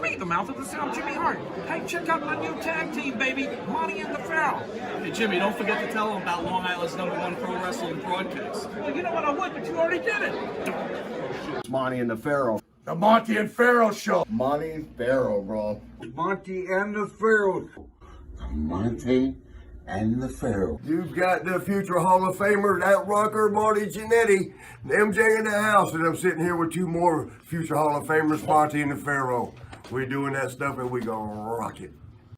It's me, the mouth of the South, Jimmy Hart. Hey, check out my new tag team, baby, Monte the Pharaoh. Hey, Jimmy, don't forget to tell them about Long Island's #1 pro wrestling broadcast. Well, you know what, I would, but you already did it. It's Monte and the Pharaoh. The Monte and Pharaoh Show. Monte Pharaoh, bro. Monte and the Pharaoh. The Monte and the Pharaoh. You've got the future Hall of Famer, that rocker, Marty Jannetty, MJ in the house, and I'm sitting here with two more future Hall of Famers, Monte and the Pharaoh. We're doing that stuff and we gonna rock it.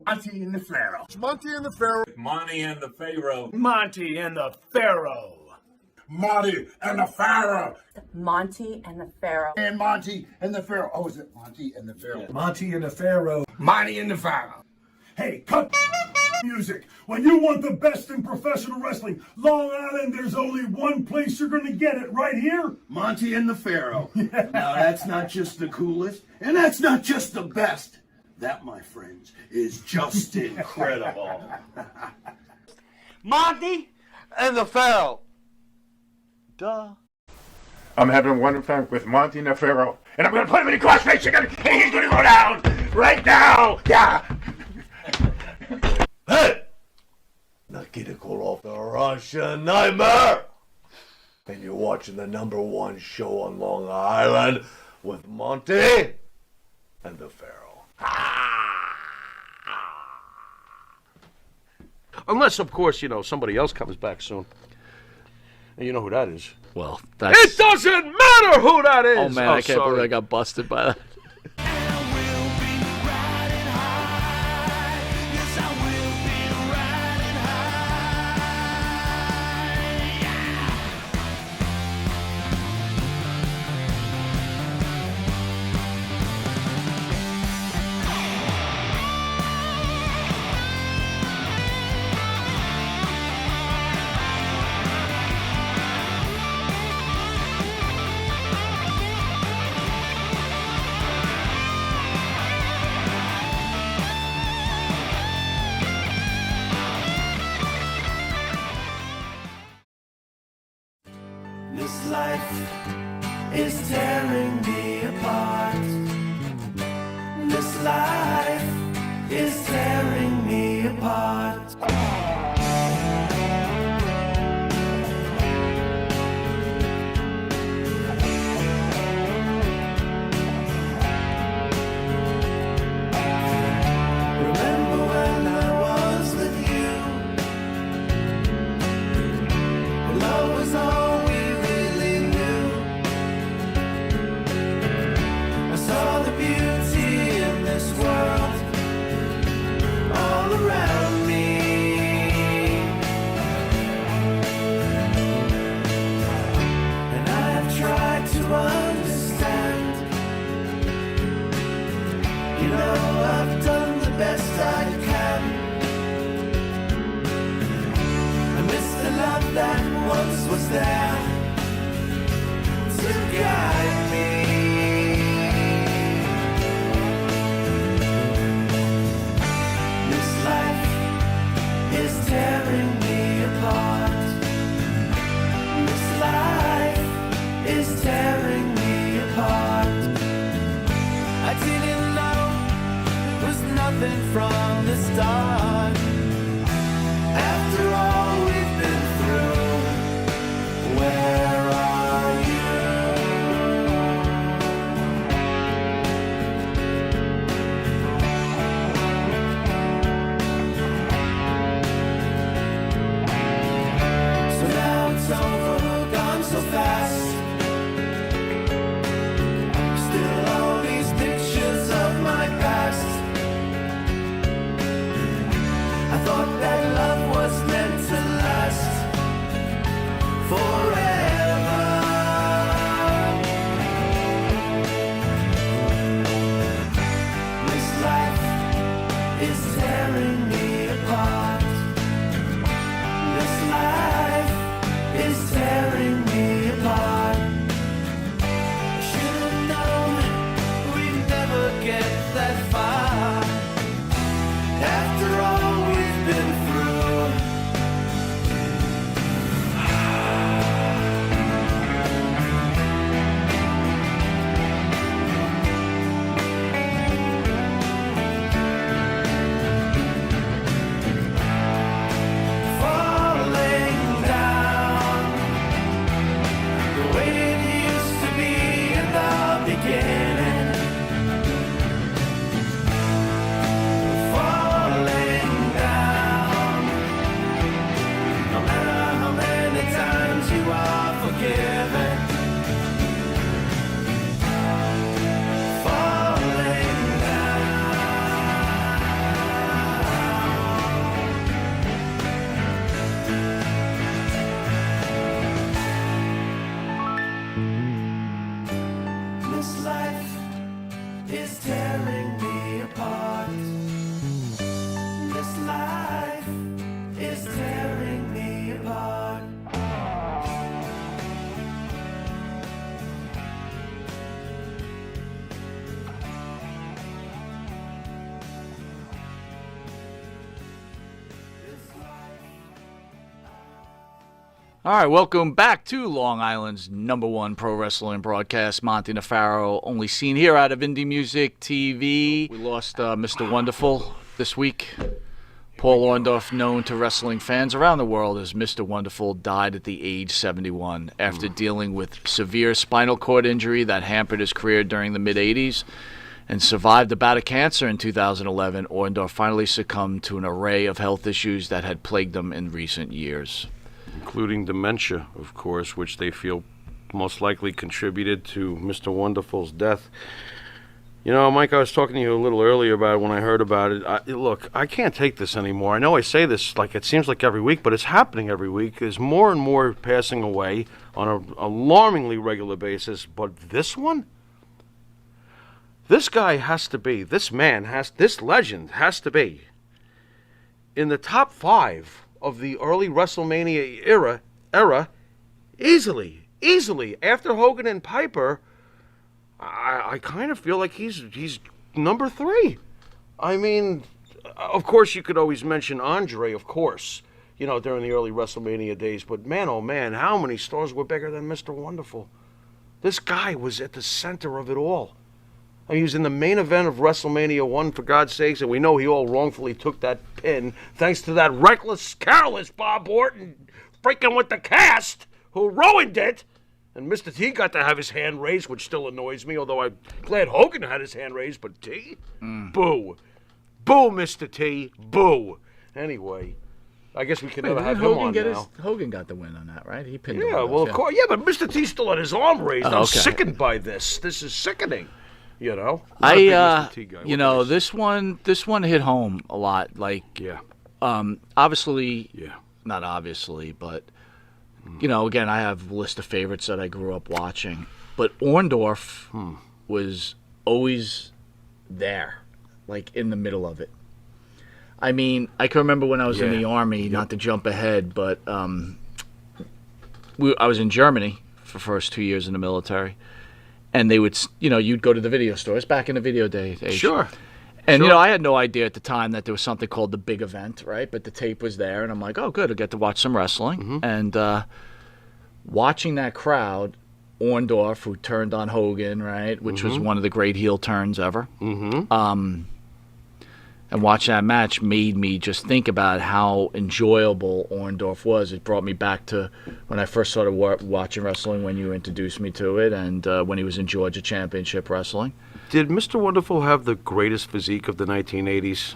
Monte and the Pharaoh. It's Monte and the Pharaoh. Monte and the Pharaoh. Monte and the Pharaoh. Monte and the Pharaoh. Monte and the Pharaoh. And Monte and the Pharaoh. Oh, is it Monte and the Pharaoh? Monte and the Pharaoh. Monte and the Pharaoh. Hey, cut music. When you want the best in professional wrestling, Long Island, there's only one place you're going to get it, right here. Monte and the Pharaoh. Now, that's not just the coolest, and that's not just the best. That, my friends, is just incredible. Monte and the Pharaoh. Duh. I'm having one fun with Monte The Pharaoh, and I'm going to put him in a crossface again, and he's going to go down right now. Yeah. Hey! Nikita Koloff, the Russian Nightmare! And you're watching the #1 show on Long Island with Monte and the Pharaoh. Unless, of course, somebody else comes back soon. And you know who that is. Well, that's... It doesn't matter who that is! Oh, man, I can't believe I got busted by that. This life is tearing me apart. This life is tearing me apart. Remember when I was with you? Love was all saw the beauty in this world all around me. And I've tried to understand. You know, I've done the best I can. I miss the love that once was there to guide me. Tearing me apart. This life is tearing me apart. I didn't know it was nothing from the start. After all we've been through, beginning. Falling down. No matter how many times you are forgiven. Falling down. This life is tearing me apart. This life is tearing me apart. All right, welcome back to Long Island's #1 pro wrestling broadcast, Monte The Pharaoh, only seen here out of Indie Music TV. We lost Mr. Wonderful this week. Paul Orndorff, known to wrestling fans around the world as Mr. Wonderful, died at the age 71 after dealing with severe spinal cord injury that hampered his career during the mid-'80s. And survived a bout of cancer in 2011, Orndorff finally succumbed to an array of health issues that had plagued him in recent years. Including dementia, of course, which they feel most likely contributed to Mr. Wonderful's death. You know, Mike, I was talking to you a little earlier about it when I heard about it. Look, I can't take this anymore. I know I say this like it seems like every week, but it's happening every week. There's more and more passing away on an alarmingly regular basis. But this one? This guy has to be, this legend has to be in the top 5 of the early WrestleMania era, easily. After Hogan and Piper, I kind of feel like he's number 3. I mean, of course you could always mention Andre, of course, you know, during the early WrestleMania days. But man, oh man, how many stars were bigger than Mr. Wonderful? This guy was at the center of it all. I mean, he was in the main event of WrestleMania 1, for God's sakes, and we know he all wrongfully took that pin thanks to that reckless, careless Bob Orton freaking with the cast who ruined it. And Mr. T got to have his hand raised, which still annoys me, although I'm glad Hogan had his hand raised, but T? Boo. Boo, Mr. T. Boo. Anyway, I guess we can never have him on now. Hogan got the win on that, right? He pinned him. Yeah, well, of course. Yeah, but Mr. T still had his arm raised. Oh, I'm okay. sickened by this. This is sickening. You know, you know, this one hit home a lot. Like, obviously, not obviously, but you know, again, I have a list of favorites that I grew up watching. But Orndorff was always there, like in the middle of it. I mean, I can remember when I was in the Army, not to jump ahead, but I was in Germany for the first 2 years in the military. And they would, you know, you'd go to the video stores back in the video age. Sure. And, you know, I had no idea at the time that there was something called the big event, right? But the tape was there, and I'm like, oh, good, I'll get to watch some wrestling. And watching that crowd, Orndorff, who turned on Hogan, right, which was one of the great heel turns ever. And watching that match made me just think about how enjoyable Orndorff was. It brought me back to when I first started watching wrestling, when you introduced me to it, and when he was in Georgia Championship Wrestling. Did Mr. Wonderful have the greatest physique of the 1980s?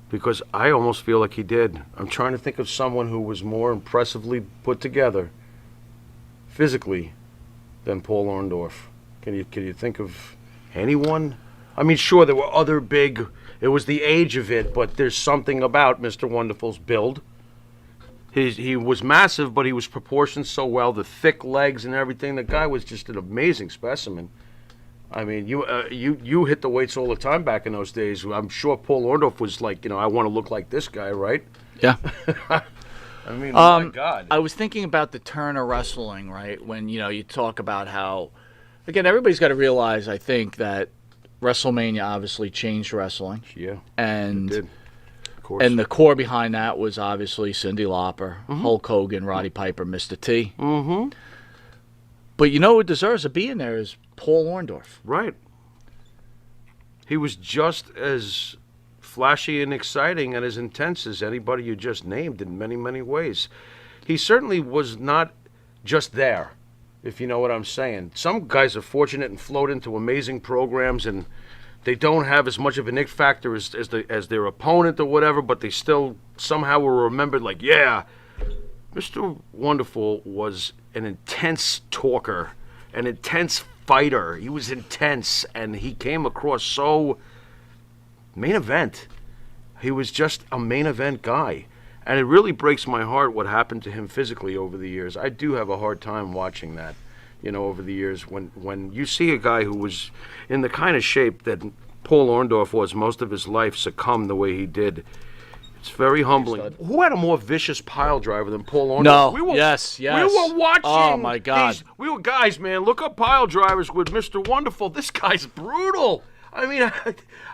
Because I almost feel like he did. I'm trying to think of someone who was more impressively put together physically than Paul Orndorff. Can you think of anyone? I mean, sure, there were other big... It was the age of it, but there's something about Mr. Wonderful's build. He was massive, but he was proportioned so well. The thick legs and everything. The guy was just an amazing specimen. I mean, you hit the weights all the time back in those days. I'm sure Paul Orndorff was like, you know, I want to look like this guy, right? Yeah. I mean, my God. I was thinking about the turn of wrestling, right? When, you know, you talk about how, again, everybody's got to realize, I think, that WrestleMania obviously changed wrestling. Yeah, and it did. Of course. And the core behind that was obviously Cyndi Lauper, Hulk Hogan, Roddy Piper, Mr. T. But you know who deserves to be in there is Paul Orndorff. Right. He was just as flashy and exciting and as intense as anybody you just named in many, many ways. He certainly was not just there. if you know what I'm saying. Some guys are fortunate and float into amazing programs, and they don't have as much of an ick factor as their opponent or whatever, but they still somehow were remembered like, yeah, Mr. Wonderful was an intense talker, an intense fighter. He was intense, and he came across so main event. He was just a main event guy. And it really breaks my heart what happened to him physically over the years. I do have a hard time watching that, over the years. When you see a guy who was in the kind of shape that Paul Orndorff was most of his life succumb the way he did, it's very humbling. Who had a more vicious pile driver than Paul Orndorff? No, yes. We were watching. Oh, my God. Guys, man, look up pile drivers with Mr. Wonderful. This guy's brutal. I mean,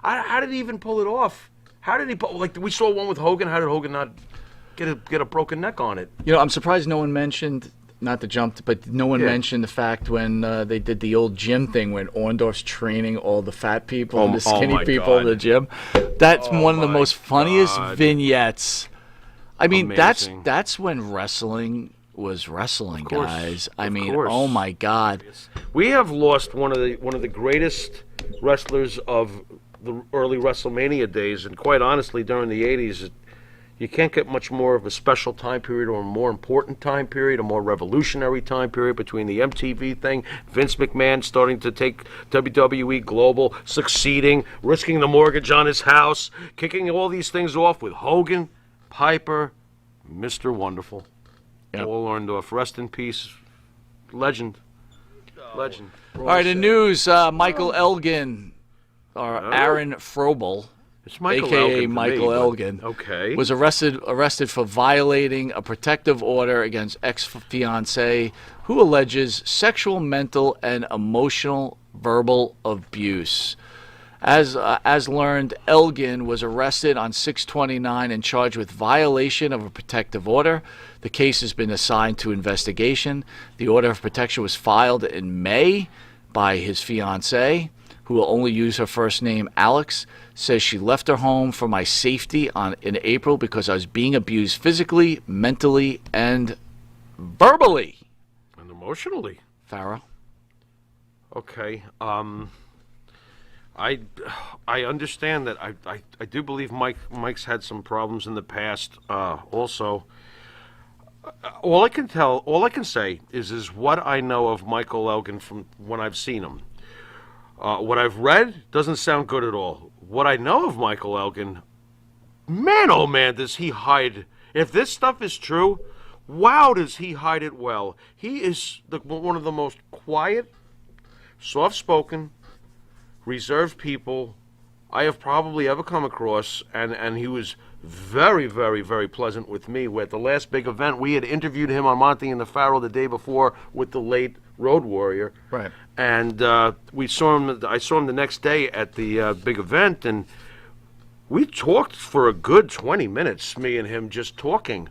how did he even pull it off? How did he pull, we saw one with Hogan. How did Hogan not get a broken neck on it? I'm surprised no one mentioned, not to jump, but no one mentioned the fact when they did the old gym thing when Orndorff's training all the fat people and the skinny people in the gym. That's one of the most funniest vignettes. I mean, that's when wrestling was wrestling, guys. I mean, oh my God. We have lost one of the greatest wrestlers of the early WrestleMania days, and quite honestly, during the 80s, you can't get much more of a special time period or a more important time period, a more revolutionary time period between the MTV thing, Vince McMahon starting to take WWE global, succeeding, risking the mortgage on his house, kicking all these things off with Hogan, Piper, Mr. Wonderful, Paul Orndorff, rest in peace, legend. All right, the news, Michael Elgin, or Aaron Frobel, it's Michael a.k.a. Elgin Michael Elgin, was arrested for violating a protective order against ex-fiancée who alleges sexual, mental, and emotional verbal abuse. As learned, Elgin was arrested on 6/29 and charged with violation of a protective order. The case has been assigned to investigation. The order of protection was filed in May by his fiancée, who will only use her first name, Alex, says she left her home for my safety in April because I was being abused physically, mentally, and verbally. And emotionally. Pharaoh. Okay. I understand that. I do believe Mike's had some problems in the past. Also, all I can say is what I know of Michael Elgin from when I've seen him. What I've read doesn't sound good at all. What I know of Michael Elgin, man, oh man, does he hide. If this stuff is true, wow, does he hide it well. He is one of the most quiet, soft-spoken, reserved people I have probably ever come across, and he was very, very, very pleasant with me. At the last big event, we had interviewed him on Monte and the Pharaoh the day before with the late Road Warrior. Right. And I saw him the next day at the big event, and we talked for a good 20 minutes, me and him just talking,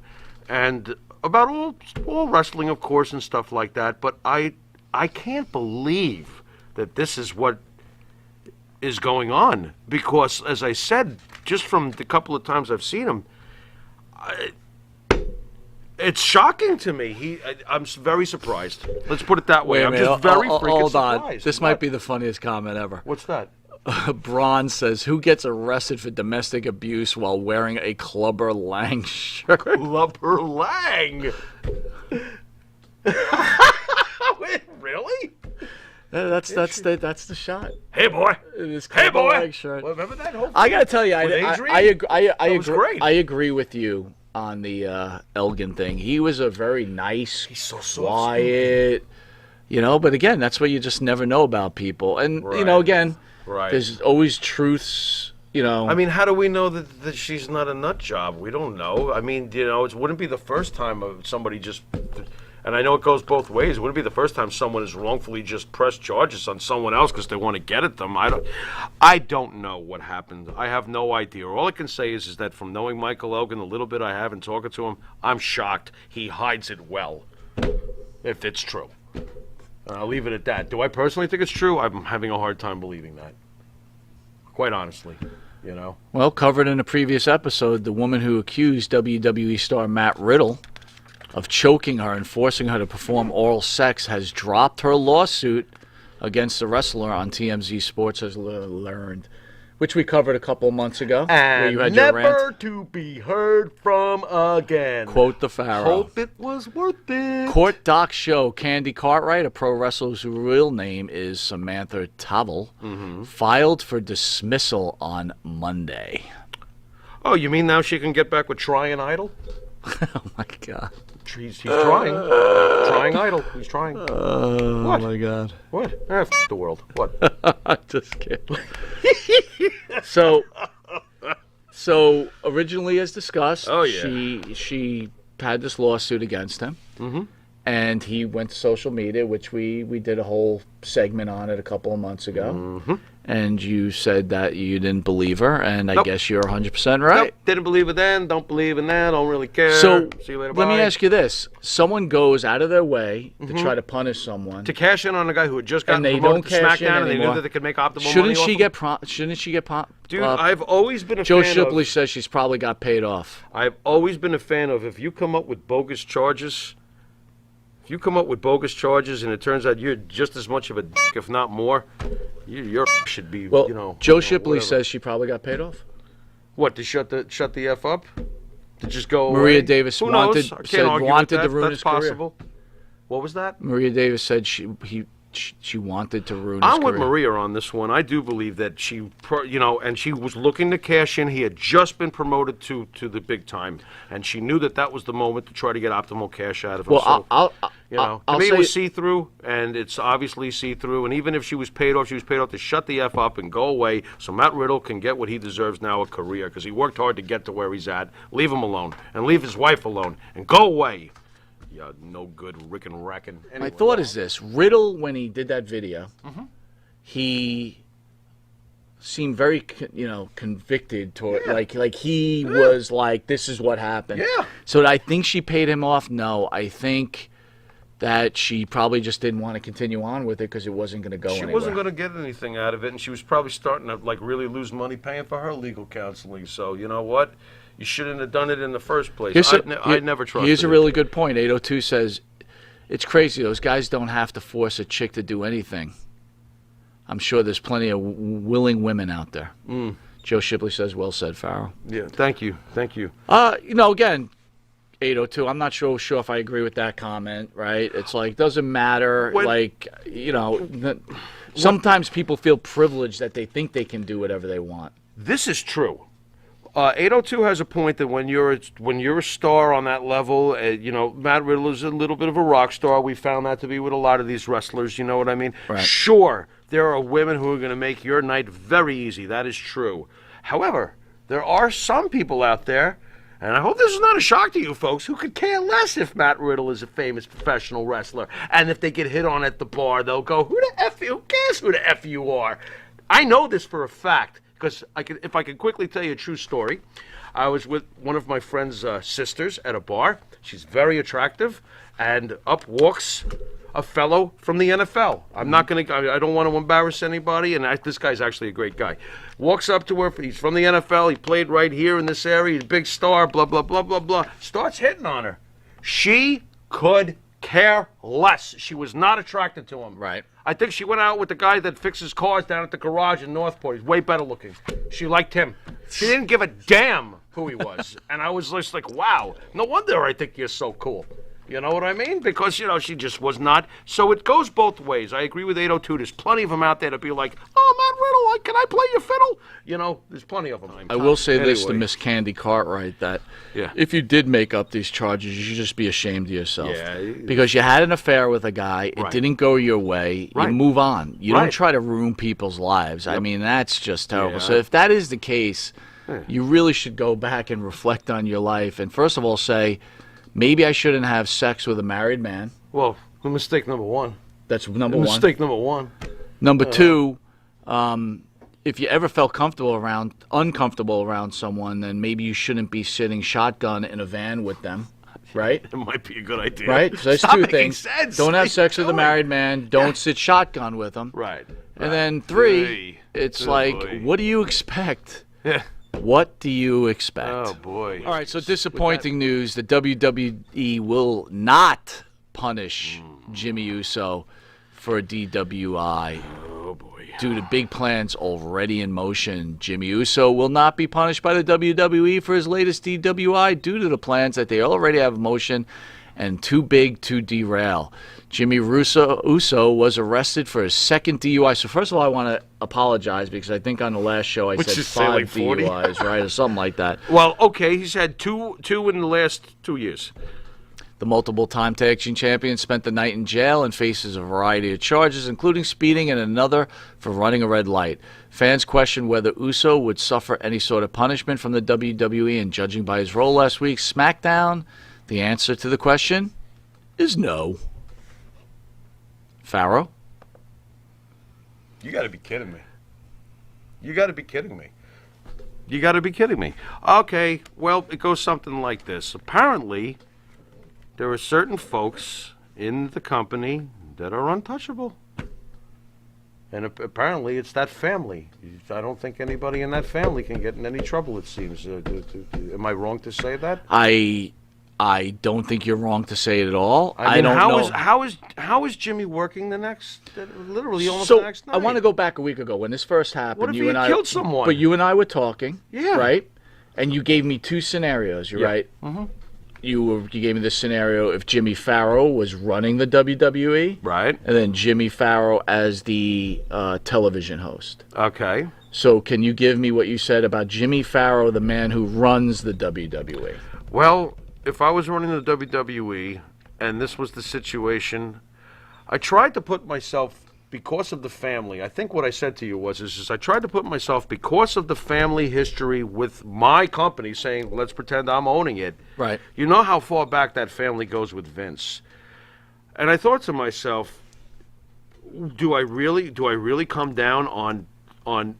and about all wrestling, of course, and stuff like that. But I can't believe that this is what is going on, because, as I said, just from the couple of times I've seen him, it's shocking to me. I'm very surprised. Let's put it that way. I'm just very freaking surprised. This might be the funniest comment ever. What's that? Braun says, who gets arrested for domestic abuse while wearing a Clubber Lang shirt? Clubber Lang? Wait, really? That's the shot. Hey boy. Hey boy. Shirt. Well, remember that whole I gotta tell you, I agree. agree with you on the Elgin thing. He was a very nice, he's so quiet, but again, that's what you just never know about people. And again, there's always truths. I mean, how do we know that she's not a nut job? We don't know. I mean, it wouldn't be the first time of somebody just. And I know it goes both ways. It wouldn't be the first time someone has wrongfully just pressed charges on someone else because they want to get at them. I don't know what happened. I have no idea. All I can say is that from knowing Michael Elgin, the little bit I have and talking to him, I'm shocked. He hides it well, if it's true. I'll leave it at that. Do I personally think it's true? I'm having a hard time believing that. Quite honestly, Well, covered in a previous episode, the woman who accused WWE star Matt Riddle of choking her and forcing her to perform oral sex has dropped her lawsuit against the wrestler on TMZ Sports has learned, which we covered a couple of months ago. Where you had your never rant. to be heard from again. Quote the Pharaoh. Hope it was worth it. Court doc show Candy Cartwright, a pro wrestler whose real name is Samantha Tavel, filed for dismissal on Monday. Oh, you mean now she can get back with Trying Idol? Oh my God. He's trying. Trying Idol. He's trying. Oh What? my God. What? F the world. What? I just kidding. So originally, as discussed, Oh, yeah. she had this lawsuit against him, and he went to social media, which we did a whole segment on it a couple of months ago. And you said that you didn't believe her, and I Nope. guess you're 100% right. Nope. Didn't believe it then. Don't believe in that. Don't really care. So See you later. let me bye. ask you this: someone goes out of their way to try to punish someone, To cash in on a guy who had just gotten and they promoted don't to cash in SmackDown, and they knew anymore. that they could make optimal money. Shouldn't off she him? get? Shouldn't she get? Dude, I've always been a Joe fan Shipley of. says she's probably got paid off. I've always been a fan of if you come up with bogus charges. If you come up with bogus charges and it turns out you're just as much of a dick, if not more, your should be, Well, you know. Joe you know, Shipley whatever. says she probably got paid off. What, to shut the F up? To just go Maria away? Davis Who wanted- knows? I can't said argue wanted with to that. ruin That's his career. possible. What was that? Maria Davis said she wanted to ruin his I'm with career. Maria on this one. I do believe that she, and she was looking to cash in. He had just been promoted to the big time, and she knew that was the moment to try to get optimal cash out of him. Well, So, I'll to me, say it was see-through, and it's obviously see-through. And even if she was paid off to shut the F up and go away so Matt Riddle can get what he deserves now, a career, because he worked hard to get to where he's at. Leave him alone, and leave his wife alone, and go away. Yeah, no good Rick and Rackin'. My thought is this: Riddle, when he did that video, he seemed very, convicted toward, like he was like, "This is what happened." Yeah. So I think she paid him off. No, I think that she probably just didn't want to continue on with it because it wasn't going to go She anywhere. wasn't going to get anything out of it, and she was probably starting to really lose money paying for her legal counseling. So you know what? You shouldn't have done it in the first place. I never trusted Here's a it. really good point. 802 says, it's crazy. Those guys don't have to force a chick to do anything. I'm sure there's plenty of willing women out there. Joe Shipley says, well said, Pharaoh. Yeah, thank you. Again, 802, I'm not sure if I agree with that comment, right? It's like, doesn't matter. Sometimes people feel privileged that they think they can do whatever they want. This is true. 802 has a point that when you're a star on that level, Matt Riddle is a little bit of a rock star. We found that to be with a lot of these wrestlers. You know what I mean? Right. Sure, there are women who are going to make your night very easy. That is true. However, there are some people out there, and I hope this is not a shock to you folks, who could care less if Matt Riddle is a famous professional wrestler. And if they get hit on at the bar, they'll go, who cares who the F you are? I know this for a fact. Because if I could quickly tell you a true story, I was with one of my friend's sisters at a bar. She's very attractive, and up walks a fellow from the NFL. I don't want to embarrass anybody, and this guy's actually a great guy. Walks up to her. He's from the NFL. He played right here in this area. He's a big star. Blah blah blah blah blah. Starts hitting on her. She could care less. She was not attracted to him. Right. I think she went out with the guy that fixes cars down at the garage in Northport. He's way better looking. She liked him. She didn't give a damn who he was. And I was just like, wow, no wonder I think you're so cool. You know what I mean? Because, she just was not. So it goes both ways. I agree with 802. There's plenty of them out there to be like, oh, Matt Riddle, can I play your fiddle? There's plenty of them. I will say this to Anyway. Miss Candy Cartwright, that Yeah. if you did make up these charges, you should just be ashamed of yourself. Yeah. Because you had an affair with a guy, it Right. didn't go your way, Right. you move on. You don't Right. try to ruin people's lives. I mean, that's just terrible. Yeah. So if that is the case, you really should go back and reflect on your life. And first of all say, maybe I shouldn't have sex with a married man. Well, mistake number one. That's number one. Mistake number one. Number two, if you ever felt uncomfortable around someone, then maybe you shouldn't be sitting shotgun in a van with them, right? It might be a good idea. Right? So there's Stop two making things. sense. Don't What have are sex you with a doing? married man. Don't sit shotgun with them. Right. And then three, Hey. it's Good like, boy. what do you expect? Yeah. What do you expect? Oh, boy. All right, so disappointing news. The WWE will not punish Jimmy Uso for a DWI. Oh, boy. Due to big plans already in motion, Jimmy Uso will not be punished by the WWE for his latest DWI due to the plans that they already have in motion and too big to derail. Jimmy Uso was arrested for his second DUI. So first of all, I want to apologize because I think on the last show I said 5 like 40? DUIs, right, or something like that. Well, okay, he's had two in the last 2 years. The multiple time tag team champion spent the night in jail and faces a variety of charges, including speeding and another for running a red light. Fans questioned whether Uso would suffer any sort of punishment from the WWE, and judging by his role last week's SmackDown, the answer to the question is no. Pharaoh? You got to be kidding me. You got to be kidding me. You got to be kidding me. Okay, well, it goes something like this. Apparently, there are certain folks in the company that are untouchable. And apparently it's that family. I don't think anybody in that family can get in any trouble, it seems. Am I wrong to say that? I don't think you're wrong to say it at all. I mean, don't know. How is Jimmy working the next, literally almost So the next night? I want to go back a week ago when this first happened. What if you he and had I killed someone? But you and I were talking, Yeah. right? And you gave me two scenarios. You're right. Mm-hmm. You gave me this scenario if Jimmy Pharaoh was running the WWE, Right. and then Jimmy Pharaoh as the television host. Okay. So can you give me what you said about Jimmy Pharaoh, the man who runs the WWE? Well, if I was running the WWE and this was the situation, I tried to put myself, because of the family, I think what I said to you is I tried to put myself, because of the family history with my company, saying, let's pretend I'm owning it. Right. You know how far back that family goes with Vince. And I thought to myself, do I really come down on,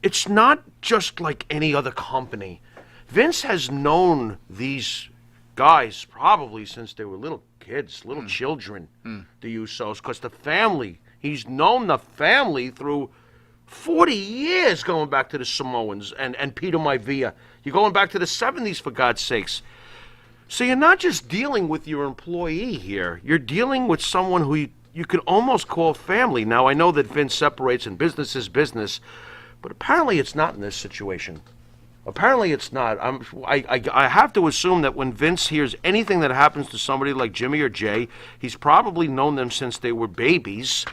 it's not just like any other company. Vince has known these guys probably since they were little kids, little children, the Usos, because the family, he's known the family through 40 years, going back to the Samoans and Peter Maivia. You're going back to the 70s, for God's sakes. So you're not just dealing with your employee here. You're dealing with someone who you could almost call family. Now, I know that Vince separates and business is business, but apparently it's not in this situation. Apparently it's not. I have to assume that when Vince hears anything that happens to somebody like Jimmy or Jay, he's probably known them since they were babies,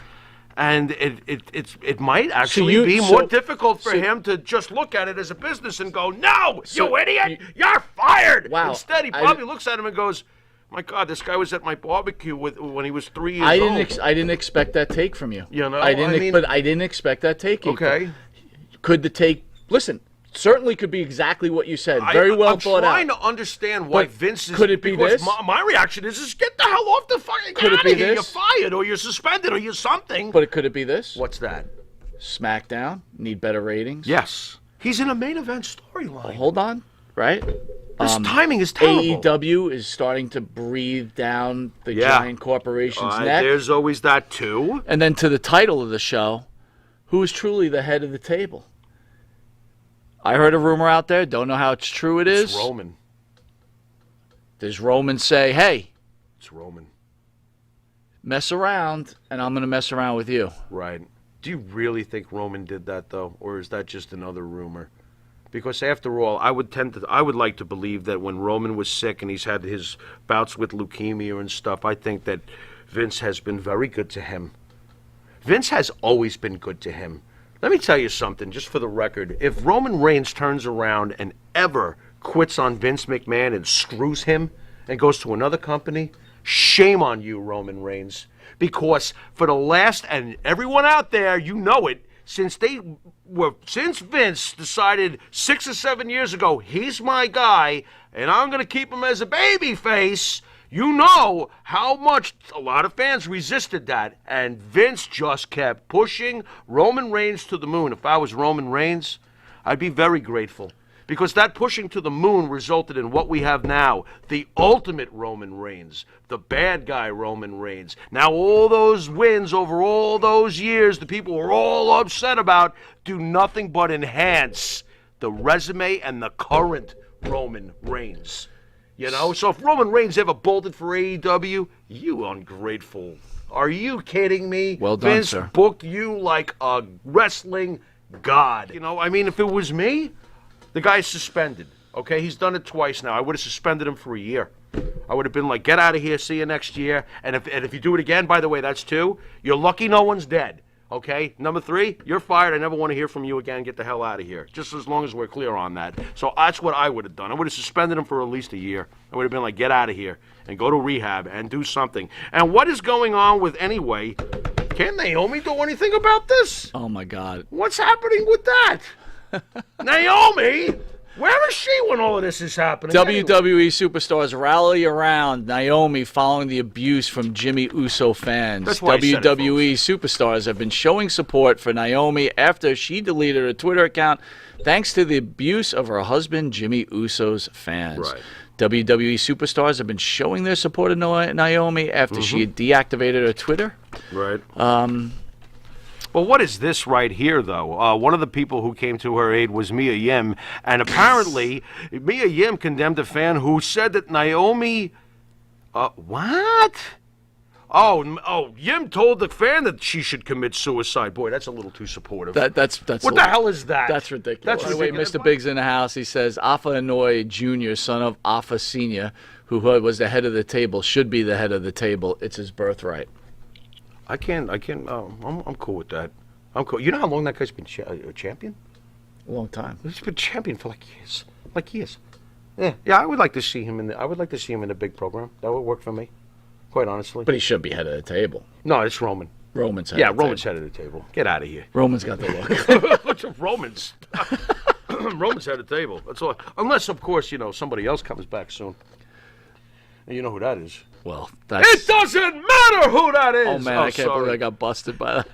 and it might actually be more difficult for him to just look at it as a business and go, "No, you idiot, you're fired." Wow. Instead, he probably looks at him and goes, "My God, this guy was at my barbecue when he was 3 years old." I didn't expect that take from you. You know, but I didn't expect that take. Okay. Could the take? Listen. Certainly could be exactly what you said. Very well thought out. I'm trying to understand why Vince is... Could it be this? My reaction is get the hell off the fucking... Could it be this? You're fired, or you're suspended, or you're something. But could it be this? What's that? SmackDown need better ratings. Yes. He's in a main event storyline. Well, hold on, right? This timing is terrible. AEW is starting to breathe down the giant corporation's neck. There's always that, too. And then to the title of the show, who is truly the head of the table? I heard a rumor out there. Don't know how true it is. It's Roman. Does Roman say, hey, it's Roman, mess around, and I'm going to mess around with you? Right. Do you really think Roman did that, though? Or is that just another rumor? Because after all, I would like to believe that when Roman was sick and he's had his bouts with leukemia and stuff, I think that Vince has been very good to him. Vince has always been good to him. Let me tell you something, just for the record. If Roman Reigns turns around and ever quits on Vince McMahon and screws him and goes to another company, shame on you, Roman Reigns. Because for the last, and everyone out there, you know it, since Vince decided 6 or 7 years ago, he's my guy, and I'm going to keep him as a baby face, you know how much a lot of fans resisted that, and Vince just kept pushing Roman Reigns to the moon. If I was Roman Reigns, I'd be very grateful, because that pushing to the moon resulted in what we have now, the ultimate Roman Reigns, the bad guy Roman Reigns. Now all those wins over all those years the people were all upset about do nothing but enhance the resume and the current Roman Reigns. You know, so if Roman Reigns ever bolted for AEW, you ungrateful. Are you kidding me? Well done, Vince sir. booked you like a wrestling god. You know, I mean, if it was me, the guy's suspended. Okay, he's done it twice now. I would have suspended him for a year. I would have been like, get out of here, see you next year. And if you do it again, by the way, that's 2. You're lucky no one's dead. Okay, number 3, you're fired. I never want to hear from you again. Get the hell out of here. Just as long as we're clear on that. So that's what I would have done. I would have suspended him for at least a year. I would have been like, get out of here and go to rehab and do something. And what is going on with anyway? Can Naomi do anything about this? Oh my God. What's happening with that? Naomi? Where is she when all of this is happening? WWE superstars rally around Naomi following the abuse from Jimmy Uso fans. That's why I said it, WWE superstars have been showing support for Naomi after she deleted her Twitter account thanks to the abuse of her husband Jimmy Uso's fans. Right. WWE superstars have been showing their support of Naomi after she had deactivated her Twitter. Right. Well, what is this right here, though? One of the people who came to her aid was Mia Yim, and apparently Mia Yim condemned a fan who said that Naomi... what? Oh, Yim told the fan that she should commit suicide. Boy, that's a little too supportive. That's what the hell is that? That's ridiculous. That's By the way, ridiculous. Mr. Big's in the house. He says Alpha Hanoi Jr., son of Alpha Senior, who was the head of the table, should be the head of the table. It's his birthright. I'm cool with that. I'm cool. You know how long that guy's been a champion? A long time. He's been champion for like years. Yeah. I would like to see him in the big program. That would work for me, quite honestly. But he should be head of the table. No, it's Roman. Roman's head. Yeah, of the Roman's table. head of the table. Get out of here. Roman's got the look. Bunch of Romans. Roman's head of the table. That's all. Unless, of course, somebody else comes back soon. And you know who that is. Well, that's... It doesn't matter who that is. Oh man, I can't sorry. believe I got busted by that.